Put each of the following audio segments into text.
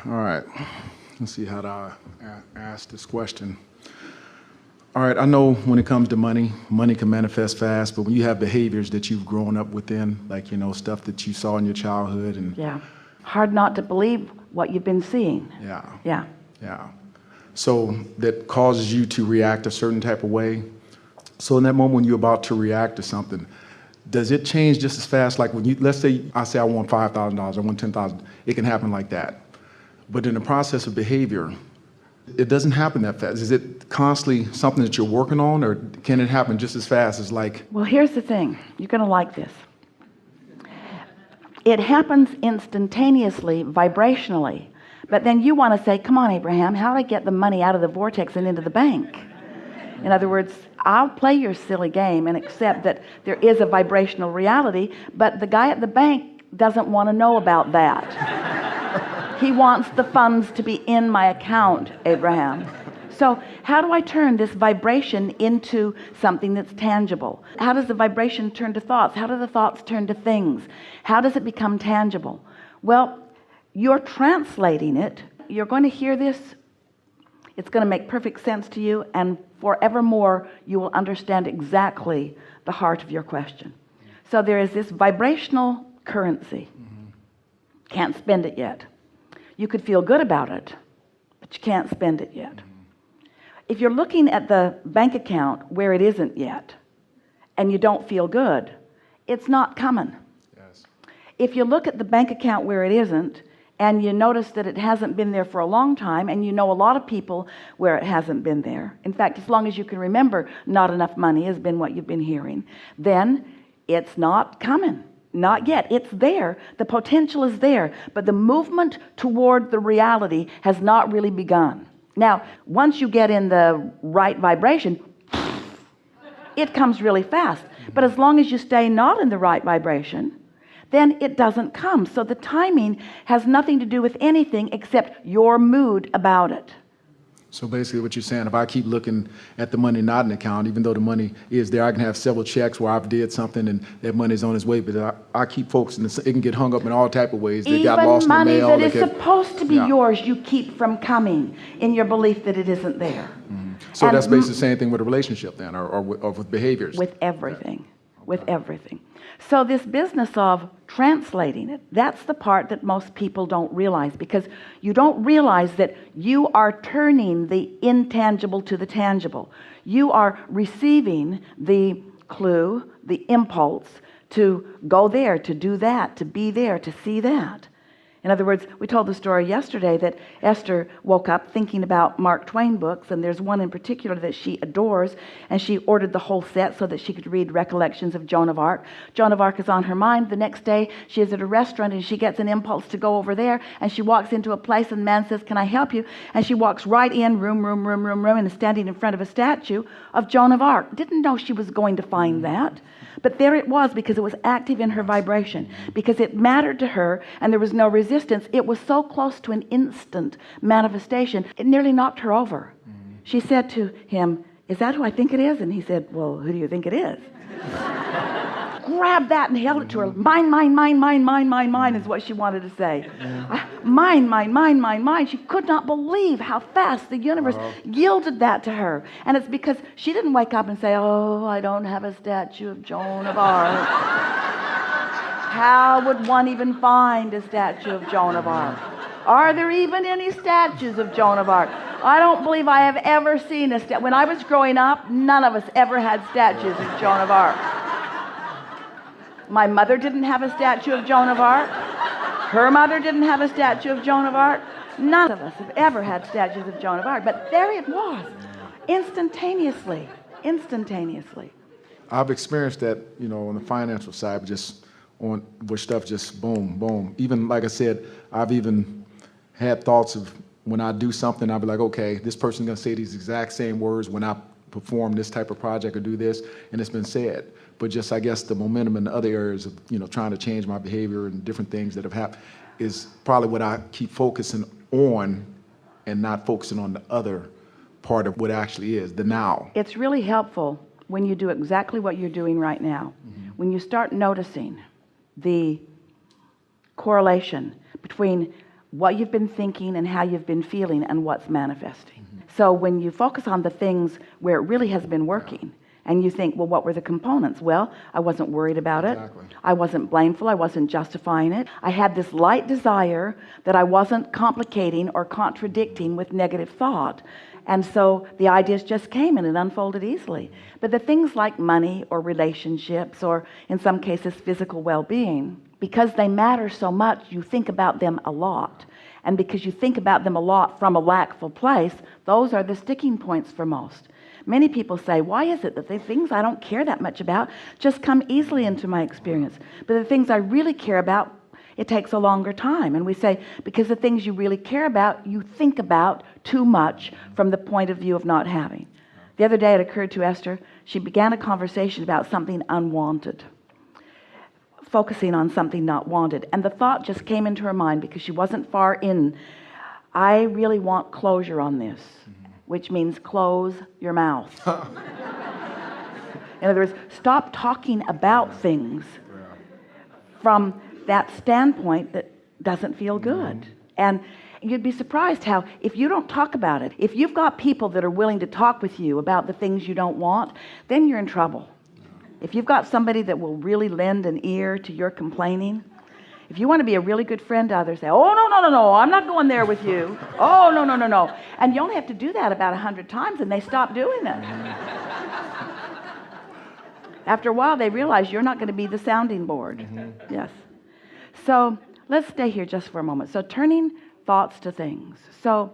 All right. Let's see how to ask this question. All right, I know when it comes to money, money can manifest fast, but when you have behaviors that you've grown up within, like, stuff that you saw in your childhood and Yeah. Hard not to believe what you've been seeing. yeah. So that causes you to react a certain type of way. So in that moment when you're about to react to something, does it change just as fast? Like when let's say I want $5,000, I want $10,000, it can happen like that. But in the process of behavior, it doesn't happen that fast. Is it constantly something that you're working on, or can it happen just as fast as like? Well, here's the thing. You're going to like this. It happens instantaneously, vibrationally. But then you want to say, come on, Abraham, how do I get the money out of the vortex and into the bank? In other words, I'll play your silly game and accept that there is a vibrational reality, but the guy at the bank doesn't want to know about that. He wants the funds to be in my account, Abraham. So how do I turn this vibration into something that's tangible? How does the vibration turn to thoughts? How do the thoughts turn to things? How does it become tangible? Well, you're translating it. You're going to hear this. It's going to make perfect sense to you, and forevermore you will understand exactly the heart of your question. So there is this vibrational currency. Can't spend it yet. You could feel good about it, but you can't spend it yet. If you're looking at the bank account where it isn't yet, and you don't feel good, it's not coming. Yes. If you look at the bank account where it isn't, and you notice that it hasn't been there for a long time, and you know a lot of people where it hasn't been there, in fact, as long as you can remember, not enough money has been what you've been hearing, then it's not coming. Not yet. It's there. The potential is there, but the movement toward the reality has not really begun. Now, once you get in the right vibration, it comes really fast. But as long as you stay not in the right vibration, then it doesn't come. So the timing has nothing to do with anything except your mood about it. So basically what you're saying, if I keep looking at the money not in the account, even though the money is there, I can have several checks where I've did something and that money's on its way, but I keep focusing. It can get hung up in all type of ways. They got lost in the mail. Even money that is supposed to be yours, you keep from coming in your belief that it isn't there. So that's basically the same thing with a relationship then, or with behaviors. With everything. With everything. So this business of translating it, that's the part that most people don't realize, because you don't realize that you are turning the intangible to the tangible. You are receiving the clue, the impulse to go there, to do that, to be there, to see that. In other words, we told the story yesterday that Esther woke up thinking about Mark Twain books, and there's one in particular that she adores, and she ordered the whole set so that she could read Recollections of Joan of Arc. Joan of Arc is on her mind. The next day she is at a restaurant and she gets an impulse to go over there, and she walks into a place and the man says, "Can I help you?" And she walks right in, room, and is standing in front of a statue of Joan of Arc. Didn't know she was going to find that. But there it was, because it was active in her vibration, because it mattered to her and there was no resistance. It was so close to an instant manifestation, it nearly knocked her over. She said to him, "Is that who I think it is?" And he said, "Well, who do you think it is?" Grabbed that and held it to her. Mine, mine, mine, mine, mine, mine, mine is what she wanted to say. Mine, mine, mine, mine, mine. She could not believe how fast the universe yielded that to her. And it's because she didn't wake up and say, "Oh, I don't have a statue of Joan of Arc." How would one even find a statue of Joan of Arc? Are there even any statues of Joan of Arc? I don't believe I have ever seen a statue. When I was growing up, none of us ever had statues of Joan of Arc. My mother didn't have a statue of Joan of Arc. Her mother didn't have a statue of Joan of Arc. None of us have ever had statues of Joan of Arc. But there it was, instantaneously. I've experienced that, on the financial side, but just on where stuff just boom, boom. Even like I said, I've even had thoughts of when I do something, I'll be like, okay, this person's gonna say these exact same words when I perform this type of project or do this, and it's been said. But just, I guess, the momentum in the other areas of, trying to change my behavior and different things that have happened is probably what I keep focusing on and not focusing on the other part of what actually is, the now. It's really helpful when you do exactly what you're doing right now. When you start noticing the correlation between what you've been thinking and how you've been feeling and what's manifesting. So when you focus on the things where it really has been working, and you think, well, what were the components? Well, I wasn't worried about it. Exactly. I wasn't blameful. I wasn't justifying it. I had this light desire that I wasn't complicating or contradicting with negative thought. And so the ideas just came and it unfolded easily. But the things like money or relationships, or in some cases physical well-being, because they matter so much, you think about them a lot. And because you think about them a lot from a lackful place, those are the sticking points for most. Many people say, why is it that the things I don't care that much about just come easily into my experience, but the things I really care about, it takes a longer time? And we say, because the things you really care about, you think about too much from the point of view of not having. The other day it occurred to Esther, she began a conversation about something unwanted, focusing on something not wanted. And the thought just came into her mind because she wasn't far in. I really want closure on this, which means close your mouth. In other words, stop talking about things from that standpoint that doesn't feel good. And you'd be surprised how, if you don't talk about it, if you've got people that are willing to talk with you about the things you don't want, then you're in trouble. If you've got somebody that will really lend an ear to your complaining, if you want to be a really good friend to others, say, oh, no, I'm not going there with you. Oh, no. And you only have to do that about 100 times and they stop doing it. After a while, they realize you're not going to be the sounding board. Yes. So let's stay here just for a moment. So turning thoughts to things. So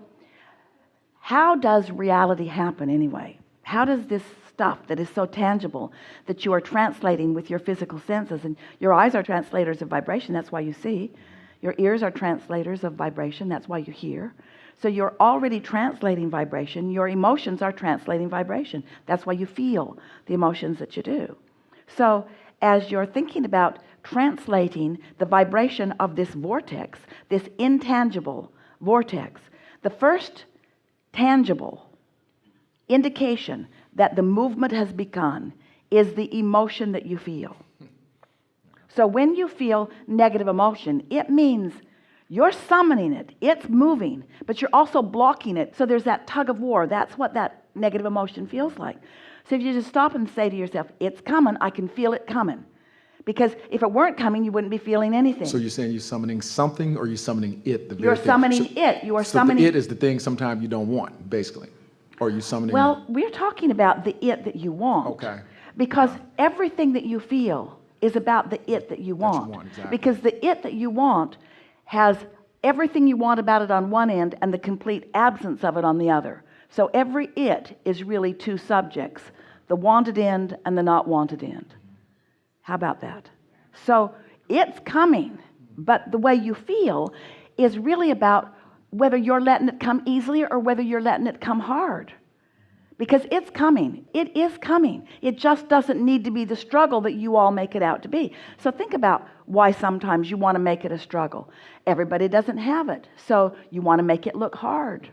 how does reality happen anyway? How does this stuff that is so tangible that you are translating with your physical senses, and your eyes are translators of vibration, that's why you see. Your ears are translators of vibration, that's why you hear. So you're already translating vibration. Your emotions are translating vibration. That's why you feel the emotions that you do. So as you're thinking about translating the vibration of this vortex, this intangible vortex, the first tangible indication that the movement has begun is the emotion that you feel. So when you feel negative emotion, it means you're summoning it, it's moving, but you're also blocking it. So there's that tug of war. That's what that negative emotion feels like. So if you just stop and say to yourself, it's coming, I can feel it coming. Because if it weren't coming, you wouldn't be feeling anything. So you're saying you're summoning something, or you're summoning it? You're summoning it. You are summoning. So the it is the thing sometimes you don't want, basically. Or you summoning. Well, we're talking about the it that you want. Okay. Because everything that you feel is about the it that you want. Exactly. Because the it that you want has everything you want about it on one end and the complete absence of it on the other. So every it is really two subjects, the wanted end and the not wanted end. How about that? So it's coming, but the way you feel is really about whether you're letting it come easily or whether you're letting it come hard. Because it's coming. It is coming. It just doesn't need to be the struggle that you all make it out to be. So think about why sometimes you want to make it a struggle. Everybody doesn't have it, so you want to make it look hard.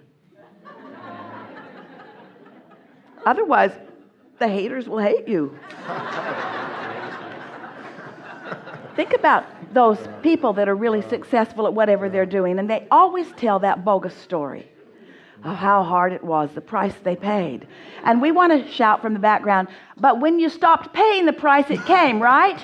Otherwise, the haters will hate you. Think about those people that are really successful at whatever they're doing, and they always tell that bogus story of how hard it was, the price they paid. And we want to shout from the background, but when you stopped paying the price, it came, right?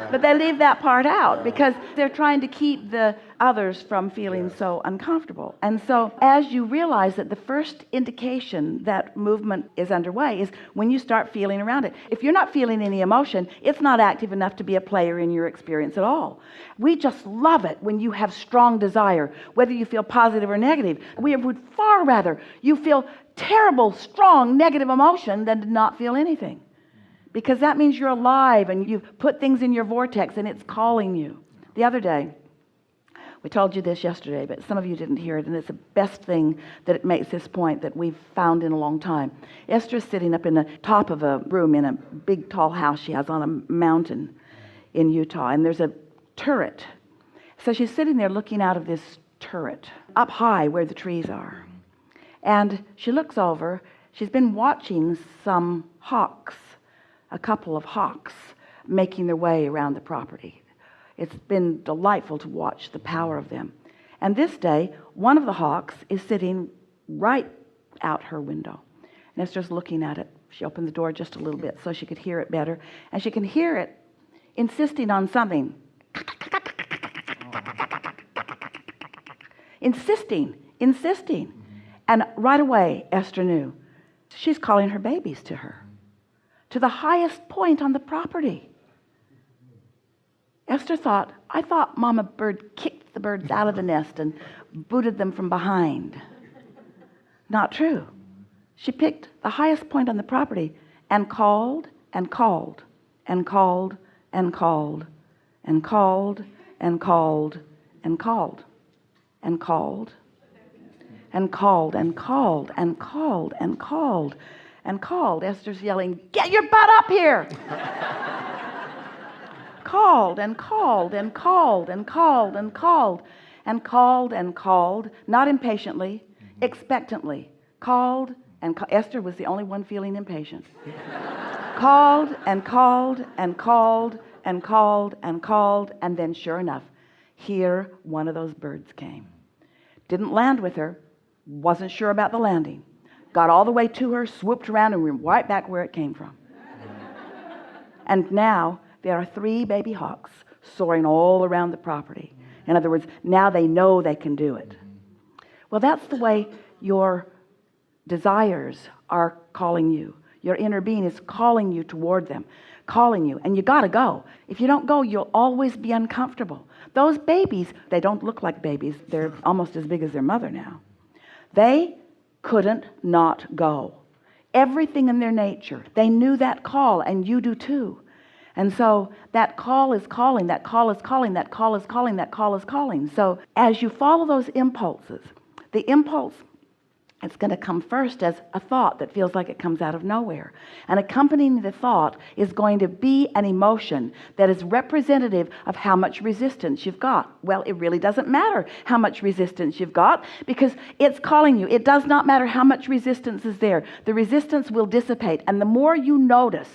But they leave that part out because they're trying to keep the others from feeling so uncomfortable. And so as you realize that the first indication that movement is underway is when you start feeling around it. If you're not feeling any emotion, it's not active enough to be a player in your experience at all. We just love it when you have strong desire, whether you feel positive or negative. We would far rather you feel terrible, strong, negative emotion than to not feel anything. Because that means you're alive and you've put things in your vortex and it's calling you. The other day, we told you this yesterday, but some of you didn't hear it, and it's the best thing that it makes this point that we've found in a long time. Esther's sitting up in the top of a room in a big tall house she has on a mountain in Utah, and there's a turret. So she's sitting there looking out of this turret up high where the trees are. And she looks over, she's been watching some hawks, a couple of hawks making their way around the property. It's been delightful to watch the power of them. And this day, one of the hawks is sitting right out her window. And Esther's looking at it. She opened the door just a little bit so she could hear it better. And she can hear it insisting on something. Insisting. And right away, Esther knew. She's calling her babies to her, to the highest point on the property. Esther thought, I thought Mama Bird kicked the birds out of the nest and booted them from behind. Not true. She picked the highest point on the property and called and called and called and called and called and called and called and called and called and called and called and called and called. Esther's yelling, get your butt up here. Called and called and called and called and called and called and called, not impatiently, expectantly. Called and Esther was the only one feeling impatient. Called and called and called and called and called, and then sure enough, here one of those birds came. Didn't land with her, wasn't sure about the landing. Got all the way to her, swooped around, and went right back where it came from. And now there are 3 baby hawks soaring all around the property. In other words, now they know they can do it. Well, that's the way your desires are calling you. Your inner being is calling you toward them, calling you, and you got to go. If you don't go, you'll always be uncomfortable. Those babies, they don't look like babies. They're almost as big as their mother now. They couldn't not go. Everything in their nature, they knew that call, and you do too. And so that call is calling, that call is calling, that call is calling, that call is calling. So as you follow those impulses, the impulse, it's going to come first as a thought that feels like it comes out of nowhere. And accompanying the thought is going to be an emotion that is representative of how much resistance you've got. Well, it really doesn't matter how much resistance you've got because it's calling you. It does not matter how much resistance is there. The resistance will dissipate. And the more you notice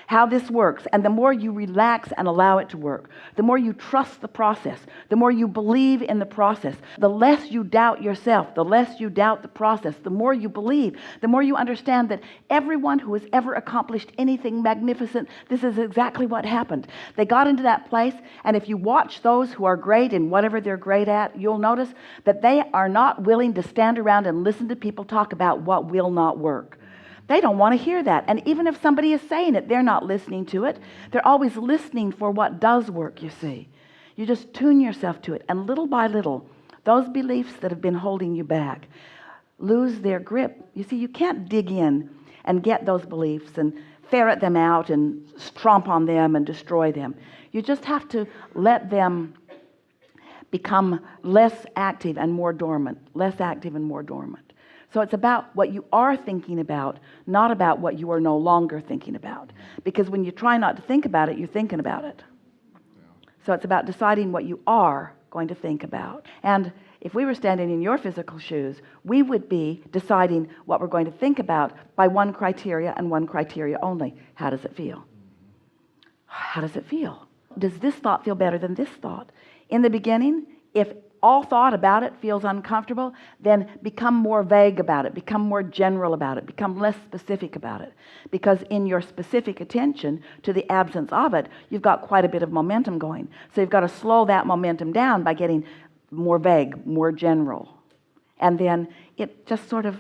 how this works, and the more you relax and allow it to work, the more you trust the process, the more you believe in the process, the less you doubt yourself, the less you doubt the process, the more you believe, the more you understand that everyone who has ever accomplished anything magnificent, this is exactly what happened. They got into that place, and if you watch those who are great in whatever they're great at, you'll notice that they are not willing to stand around and listen to people talk about what will not work. They don't want to hear that. And even if somebody is saying it, they're not listening to it. They're always listening for what does work, you see. You just tune yourself to it. And little by little, those beliefs that have been holding you back lose their grip. You see, you can't dig in and get those beliefs and ferret them out and stomp on them and destroy them. You just have to let them become less active and more dormant, less active and more dormant. So it's about what you are thinking about, not about what you are no longer thinking about. Because when you try not to think about it, you're thinking about it. So it's about deciding what you are going to think about. And if we were standing in your physical shoes, we would be deciding what we're going to think about by one criteria and one criteria only. How does it feel? How does it feel? Does this thought feel better than this thought? In the beginning, if all thought about it feels uncomfortable, then become more vague about it, become more general about it, become less specific about it. Because in your specific attention to the absence of it, you've got quite a bit of momentum going. So you've got to slow that momentum down by getting more vague, more general. And then it just sort of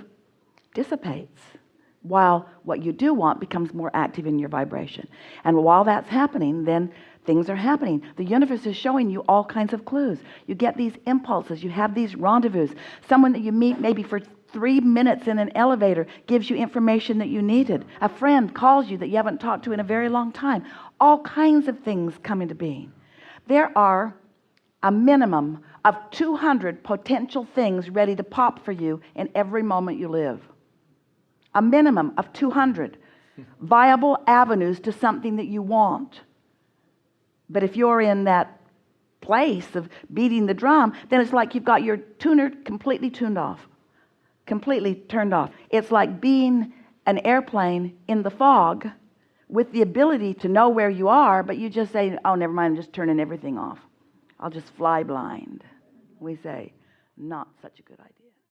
dissipates, while what you do want becomes more active in your vibration. And while that's happening, then things are happening. The universe is showing you all kinds of clues. You get these impulses. You have these rendezvous. Someone that you meet maybe for 3 minutes in an elevator gives you information that you needed. A friend calls you that you haven't talked to in a very long time. All kinds of things come into being. There are a minimum of 200 potential things ready to pop for you in every moment you live. A minimum of 200 viable avenues to something that you want. But if you're in that place of beating the drum, then it's like you've got your tuner completely tuned off, completely turned off. It's like being an airplane in the fog with the ability to know where you are, but you just say, oh, never mind, I'm just turning everything off. I'll just fly blind. We say, not such a good idea.